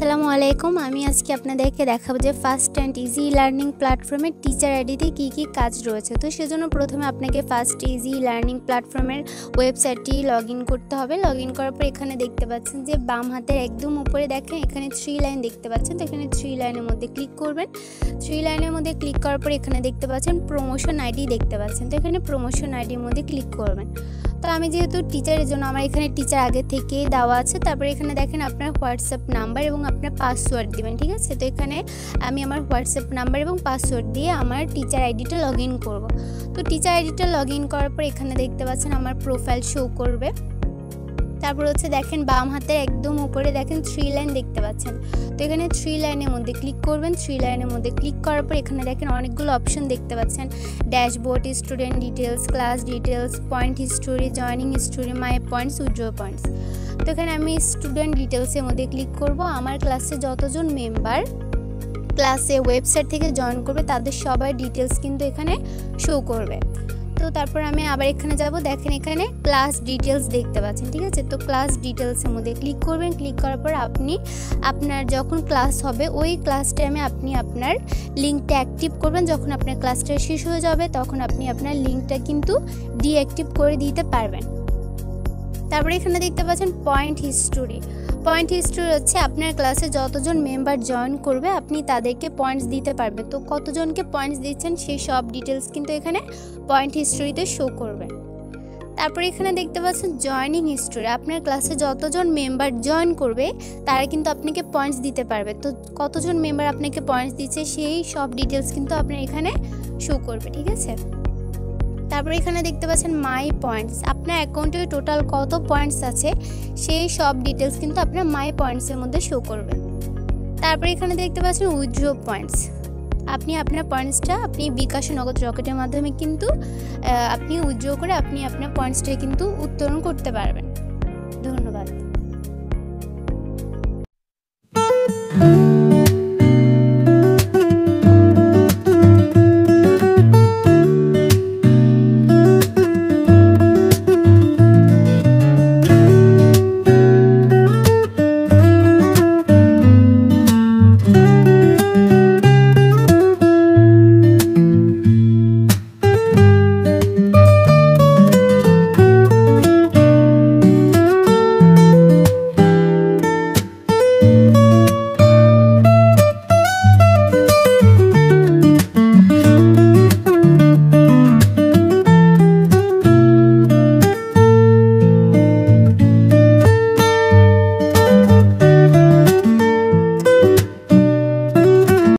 আসসালামু আলাইকুম। আমি আজকে আপনাদেরকে দেখাবো যে ফাস্ট অ্যান্ড ইজি লার্নিং প্ল্যাটফর্মের টিচার আইডিতে কী কী কাজ রয়েছে। তো সেজন্য প্রথমে আপনাকে ফাস্ট ইজি লার্নিং প্ল্যাটফর্মের ওয়েবসাইটটি লগ ইন করতে হবে। লগ ইন করার পর এখানে দেখতে পাচ্ছেন যে বাম হাতের একদম উপরে দেখেন এখানে 3 লাইন দেখতে পাচ্ছেন। তো এখানে 3 লাইনের মধ্যে ক্লিক করবেন। 3 লাইনের মধ্যে ক্লিক করার পর এখানে দেখতে পাচ্ছেন প্রমোশন আইডি দেখতে পাচ্ছেন। তো এখানে প্রমোশন আইডির মধ্যে ক্লিক করবেন। তো আমি যেহেতু টিচারের জন্য আমার এখানে টিচার আগে থেকে দেওয়া আছে। তারপরে এখানে দেখেন আপনার হোয়াটসঅ্যাপ নাম্বার এবং আপনার পাসওয়ার্ড দিবেন, ঠিক আছে। তো এখানে আমি আমার হোয়াটসঅ্যাপ নাম্বার এবং পাসওয়ার্ড দিয়ে আমার টিচার আইডিটা লগ ইন করবো। তো টিচার আইডিটা লগ ইন করার পর এখানে দেখতে পাচ্ছেন আমার প্রোফাইল শো করবে। তারপর হচ্ছে দেখেন বাম হাতের একদম উপরে দেখেন 3 লাইন দেখতে পাচ্ছেন। তো এখানে 3 লাইনের মধ্যে ক্লিক করবেন। 3 লাইনের মধ্যে ক্লিক করার পর এখানে দেখেন অনেকগুলো অপশন দেখতে পাচ্ছেন। Dashboard, student details, class details, point history, joining history, my points, withdraw points. তো এখানে আমি স্টুডেন্ট ডিটেলসের মধ্যে ক্লিক করব। আমার ক্লাসে যতজন মেম্বার ক্লাসে ওয়েবসাইট থেকে জয়েন করবে তাদের সবার ডিটেলস কিন্তু এখানে শো করবে। তো তারপর আমি আবার এখানে যাব, দেখেন এখানে ক্লাস ডিটেলস দেখতে পাচ্ছেন, ঠিক আছে। তো ক্লাস ডিটেলসের মধ্যে ক্লিক করবেন। ক্লিক করার পর আপনি আপনার যখন ক্লাস হবে ওই ক্লাস টাইমে আপনি আপনার লিঙ্কটা অ্যাক্টিভ করবেন। যখন আপনার ক্লাসটা শেষ হয়ে যাবে তখন আপনি আপনার লিঙ্কটা কিন্তু ডিঅ্যাক্টিভ করে দিতে পারবেন। তারপরে এখানে দেখতে পাচ্ছেন পয়েন্ট হিস্টোরি। পয়েন্ট হিস্টোরি হচ্ছে আপনার ক্লাসে যতজন মেম্বার জয়েন করবে আপনি তাদেরকে পয়েন্টস দিতে পারবেন। তো কতজনকে পয়েন্টস দিচ্ছেন সেই সব ডিটেলস কিন্তু এখানে পয়েন্ট হিস্টোরিতে শো করবে। তারপরে এখানে দেখতে পাচ্ছেন জয়নিং হিস্টোরি। আপনার ক্লাসে যতজন মেম্বার জয়েন করবে তারা কিন্তু আপনাকে পয়েন্টস দিতে পারবে। তো কতজন মেম্বার আপনাকে পয়েন্টস দিচ্ছে সেই সব ডিটেলস কিন্তু আপনার এখানে শো করবে, ঠিক আছে। তারপরে এখানে দেখতে পাচ্ছেন মাই পয়েন্টস। আপনার অ্যাকাউন্টে টোটাল কত পয়েন্টস আছে সেই সব ডিটেলস কিন্তু আপনার মাই পয়েন্টসের মধ্যে শো করবে। তারপরে এখানে দেখতে পাচ্ছেন উইথড্র পয়েন্টস। আপনি আপনার পয়েন্টসটা আপনি বিকাশ নগদ রকেটের মাধ্যমে কিন্তু আপনি উইথড্র করে আপনি আপনার পয়েন্টসটা কিন্তু উত্তোলন করতে পারবেন। ধন্যবাদ।